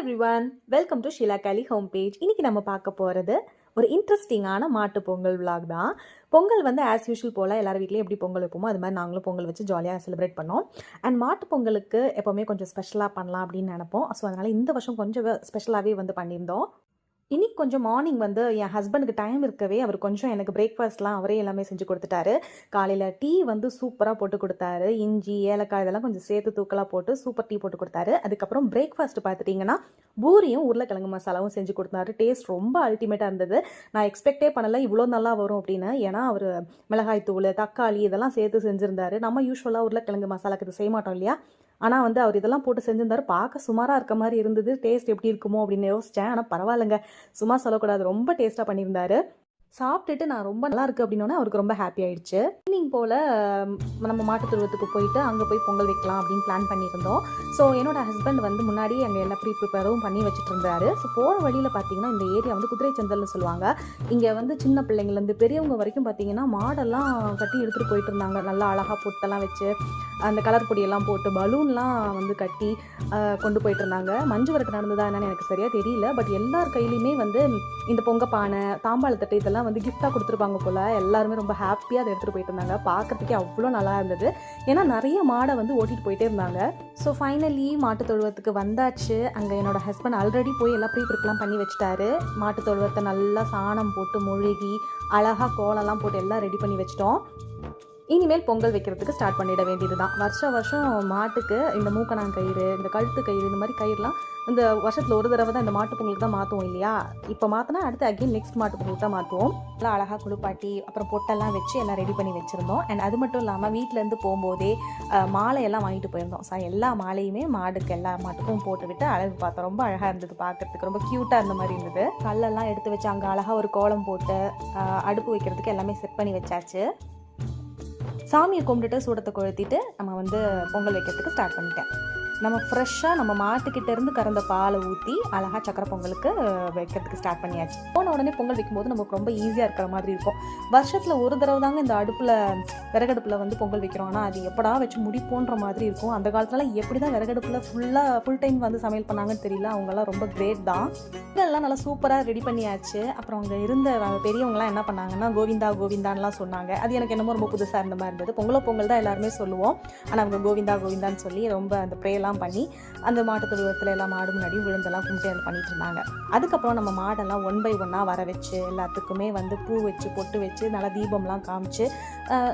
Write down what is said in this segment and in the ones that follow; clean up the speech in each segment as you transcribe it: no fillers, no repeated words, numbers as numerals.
Everyone, welcome to Sheila கேலி home page. இன்னைக்கு நம்ம பார்க்க போகிறது ஒரு இன்ட்ரெஸ்டிங்கான மாட்டு பொங்கல் விலாக் தான். பொங்கல் வந்து ஆஸ் யூஷுவல் போல் எல்லார் வீட்லேயும் எப்படி பொங்கல் வைப்போமோ அது மாதிரி நாங்களும் பொங்கல் வச்சு ஜாலியாக செலிப்ரேட் பண்ணோம். அண்ட் மாட்டு பொங்கலுக்கு எப்போவுமே கொஞ்சம் ஸ்பெஷலாக பண்ணலாம் அப்படின்னு நினைப்போம். ஸோ அதனால் இந்த வருஷம் கொஞ்சம் ஸ்பெஷலாகவே வந்து பண்ணியிருந்தோம். இன்னைக்கு கொஞ்சம் மார்னிங் வந்து என் ஹஸ்பண்டுக்கு டைம் இருக்கவே அவர் கொஞ்சம் எனக்கு பிரேக்ஃபாஸ்ட்லாம் அவரே எல்லாமே செஞ்சு கொடுத்துட்டாரு. காலையில் டீ வந்து சூப்பராக போட்டு கொடுத்தாரு. இஞ்சி, ஏலக்காய் இதெல்லாம் கொஞ்சம் சேர்த்து தூக்கலாக போட்டு சூப்பர் டீ போட்டு கொடுத்தாரு. அதுக்கப்புறம் பிரேக்ஃபாஸ்ட் பார்த்துட்டிங்கன்னா பூரியும் உருளைக்கிழங்கு மசாலாவும் செஞ்சு கொடுத்தாரு. டேஸ்ட் ரொம்ப அல்டிமேட்டாக இருந்தது. நான் எக்ஸ்பெக்டே பண்ணலை இவ்வளோ நல்லா வரும் அப்படின்னு. ஏன்னா அவர் மிளகாய் தூள், தக்காளி இதெல்லாம் சேர்த்து செஞ்சுருந்தாரு. நம்ம யூஸ்வலாக உருளைக்கிழங்கு மசாலாக்கு இது செய்ய மாட்டோம் இல்லையா? ஆனால் வந்து அவர் இதெல்லாம் போட்டு செஞ்சிருந்தாரு. பார்க்க சுமாராக இருக்க மாதிரி இருந்தது. டேஸ்ட் எப்படி இருக்குமோ அப்படின்னு யோசித்தேன். ஆனால் பரவாயில்லைங்க, சும்மா சொல்லக்கூடாது, ரொம்ப டேஸ்ட்டாக பண்ணியிருந்தாரு. சாப்பிட்டுட்டு நான் ரொம்ப நல்லா இருக்குது அப்படின்னோடனே அவருக்கு ரொம்ப ஹாப்பி ஆயிடுச்சு. ஈவினிங் போல் நம்ம மாட்டுத் தொழுவத்துக்கு போயிட்டு அங்கே போய் பொங்கல் வைக்கலாம் அப்படின்னு பிளான் பண்ணியிருந்தோம். ஸோ என்னோட ஹஸ்பண்ட் வந்து முன்னாடி அங்கே எல்லாம் ப்ரிப்பேரும் பண்ணி வச்சுட்டு இருந்தாரு. ஸோ போகிற வழியில் பார்த்தீங்கன்னா இந்த ஏரியா வந்து குதிரை சந்தல்னு சொல்லுவாங்க. இங்கே வந்து சின்ன பிள்ளைங்கள்லேருந்து பெரியவங்க வரைக்கும் பார்த்தீங்கன்னா மாடெல்லாம் கட்டி எடுத்துகிட்டு போயிட்டு இருந்தாங்க. நல்லா அழகாக பொட்டெல்லாம் வச்சு அந்த கலர் பொடியெல்லாம் போட்டு பலூன்லாம் வந்து கட்டி கொண்டு போயிட்டு இருந்தாங்க. மஞ்சு வரட்டு நடந்ததா என்னன்னு எனக்கு சரியாக தெரியல. பட் எல்லார் கையிலையுமே வந்து இந்த பொங்க பானை, தாம்பாளத்தட்டு இதெல்லாம் வந்து கிஃப்டாக கொடுத்துருப்பாங்க போல். எல்லாருமே ரொம்ப ஹாப்பியாக அதை எடுத்துகிட்டு போயிட்டு இருந்தாங்க. பார்க்கறதுக்கே அவ்வளோ நல்லா இருந்தது. ஏன்னா நிறைய மாடை வந்து ஓட்டிகிட்டு போயிட்டே இருந்தாங்க. ஸோ ஃபைனலி மாட்டு தொழுவத்துக்கு வந்தாச்சு. அங்கே என்னோட ஹஸ்பண்ட் ஆல்ரெடி போய் எல்லாம் ப்ரிப்பேர்லாம் பண்ணி வச்சுட்டாரு. மாட்டு தொழுவத்தை நல்லா சாணம் போட்டு மொழுகி அழகாக கோலம்லாம் போட்டு எல்லாம் ரெடி பண்ணி வச்சிட்டோம். இனிமேல் பொங்கல் வைக்கிறதுக்கு ஸ்டார்ட் பண்ணிட வேண்டியது தான். வருஷம் மாட்டுக்கு இந்த மூக்கணாங் கயிறு, இந்த கழுத்து கயிறு, இந்த மாதிரி கயிறுலாம் இந்த வருஷத்தில் ஒரு தடவை தான் இந்த மாட்டு பொங்கலுக்கு தான் மாற்றுவோம் இல்லையா? இப்போ மாற்றினா அடுத்து அகைன் நெக்ஸ்ட் மாட்டு பொங்கலுக்கு தான் மாற்றுவோம். எல்லாம் அழகாக குளிப்பாட்டி அப்புறம் பொட்டெல்லாம் வச்சு எல்லாம் ரெடி பண்ணி வச்சுருந்தோம். அண்ட் அது மட்டும் இல்லாமல் வீட்டிலேருந்து போகும்போதே மாலையெல்லாம் வாங்கிட்டு போயிருந்தோம். ஸோ எல்லா மாலையுமே மாடுக்கு எல்லா மாட்டுக்கும் போட்டுவிட்டு அழகு பார்த்தோம். ரொம்ப அழகாக இருந்தது, பார்க்குறதுக்கு ரொம்ப க்யூட்டாக இருந்த மாதிரி இருந்தது. கல்லெல்லாம் எடுத்து வச்சு அங்கே அழகாக ஒரு கோலம் போட்டு அடுப்பு வைக்கிறதுக்கு எல்லாமே செட் பண்ணி வச்சாச்சு. சாமியை கும்பிட்டுட்டு சூடத்தை கொளுத்திட்டு நம்ம வந்து பொங்கல் வைக்கிறதுக்கு ஸ்டார்ட் பண்ணிட்டேன். நம்ம ஃப்ரெஷ்ஷாக நம்ம மாட்டுக்கிட்டேருந்து கறந்த பாலை ஊற்றி அழகாக சக்கரை பொங்கலுக்கு வைக்கிறதுக்கு ஸ்டார்ட் பண்ணியாச்சு. போன உடனே பொங்கல் வைக்கும்போது நமக்கு ரொம்ப ஈஸியாக இருக்கிற மாதிரி இருக்கும். வருஷத்தில் ஒரு தடவை தாங்க இந்த விறகடுப்பில் வந்து பொங்கல் வைக்கிறோம். ஆனால் அது எப்படா வச்சு முடிப்போன்ற மாதிரி இருக்கும். அந்த காலத்துலலாம் எப்படி தான் விறகடுப்பில் ஃபுல் டைம் வந்து சமையல் பண்ணாங்கன்னு தெரியல. அவங்கெல்லாம் ரொம்ப கிரேட் தான். இதெல்லாம் நல்லா சூப்பராக ரெடி பண்ணியாச்சு. அப்புறம் அங்கே இருந்த பெரியவங்களாம் என்ன பண்ணாங்கன்னா கோவிந்தா கோவிந்தான்லாம் சொன்னாங்க. அது எனக்கு என்னமோ ரொம்ப புதுசாக இருந்த மாதிரி இருந்தது. பொங்கல் தான் எல்லாருமே சொல்லுவோம். ஆனால் அவங்க கோவிந்தான்னு சொல்லி ரொம்ப அந்த ப்ரேயெல்லாம் பண்ணி அந்த மாட்டு தொழுவத்தில் எல்லாம் மாடு முன்னாடி விழுந்தெல்லாம் கும்பிட்டு அதை பண்ணிட்டு இருந்தாங்க. அதுக்கப்புறம் நம்ம மாடெல்லாம் 1 by 1 வர வச்சு எல்லாத்துக்குமே வந்து பூ வச்சு பொட்டு வச்சு நல்லா தீபம்லாம் காமிச்சு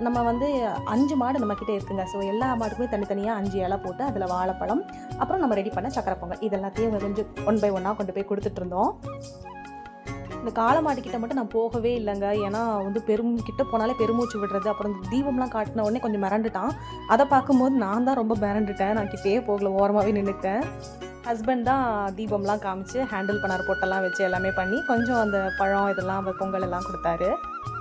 நம்ம வந்து 5 மாடு நம்மக்கிட்ட இருக்குங்க. ஸோ எல்லா மாடுக்குமே தனித்தனியாக 5 இலை போட்டு அதில் வாழைப்பழம் அப்புறம் நம்ம ரெடி பண்ண சக்கரை பொங்கல் இது எல்லாத்தையும் கொஞ்சம் 1 by 1 கொண்டு போய் கொடுத்துட்டு இருந்தோம். இந்த காளமாட்டுக்கிட்ட மட்டும் நான் போகவே இல்லைங்க. ஏன்னா வந்து கிட்ட போனாலே பெருமூச்சு விடுறது. அப்புறம் இந்த தீபம்லாம் காட்டின உடனே கொஞ்சம் மிரண்டுட்டான். அதை பார்க்கும்போது நான் தான் ரொம்ப மிரண்டுட்டேன். நான் கிட்டே போகல, ஓரமாகவே நின்றுட்டேன். ஹஸ்பண்ட் தான் தீபம்லாம் காமிச்சு ஹேண்டில் பண்ணார். பொட்டெல்லாம் வச்சு எல்லாமே பண்ணி கொஞ்சம் அந்த பழம் இதெல்லாம் பொங்கல் எல்லாம் கொடுத்தாரு.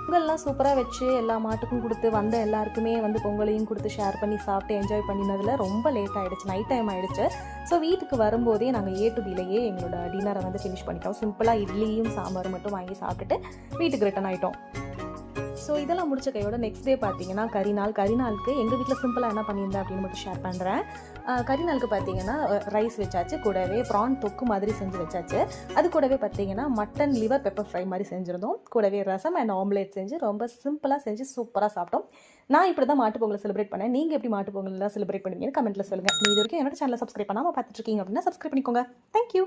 பொங்கல்லாம் சூப்பராக வச்சு எல்லா மாட்டுக்கும் கொடுத்து வந்த எல்லாருக்குமே வந்து பொங்கலையும் கொடுத்து ஷேர் பண்ணி சாப்பிட்டு என்ஜாய் பண்ணினதில் ரொம்ப லேட் ஆகிடுச்சு, நைட் டைம் ஆகிடுச்சு. ஸோ வீட்டுக்கு வரும்போதே நாங்கள் A to Bலேயே எங்களோட டின்னரை வந்து ஃபினிஷ் பண்ணிட்டோம். சிம்பிளாக இட்லியும் சாம்பாரும் மட்டும் வாங்கி சாப்பிட்டுட்டு வீட்டுக்கு ரிட்டர்ன் ஆகிட்டோம். ஸோ இதெல்லாம் முடிச்ச கையோட நெக்ஸ்ட் டே பார்த்தீங்கன்னா கரிநாளுக்கு எங்கள் வீட்டில் சிம்பிளாக என்ன பண்ணியிருந்தேன் அப்படின்னு மட்டும் ஷேர் பண்ணுறேன். கரிநாளுக்கு பார்த்தீங்கன்னா ரைஸ் வச்சாச்சு, கூடவே ப்ரான் தொக்கு மாதிரி செஞ்சு வச்சாச்சு. அது கூடவே பார்த்தீங்கன்னா மட்டன் லிவர் பெப்பர் ஃப்ரை மாதிரி செஞ்சுருந்தோம். கூடவே ரசம் அண்ட் ஆம்லேட் செஞ்சு ரொம்ப சிம்பிளாக செஞ்சு சூப்பராக சாப்பிட்டோம். நான் இப்படி தான் மாட்டு பொங்கலை செலிப்ரேட் பண்ணேன். நீங்கள் எப்படி மாட்டு பொங்கல்லாம் செலிப்ரேட் பண்ணுவீங்கன்னு கமெண்ட்டில் சொல்லுங்கள். இது வரைக்கும் என்னோட சேனலை சப்ஸ்கிரைப் பண்ணாமல் பார்த்துட்டு இருக்கீங்க அப்படின்னா சப்ஸ்கிரைப் பண்ணிக்கோங்க. தேங்க்யூ.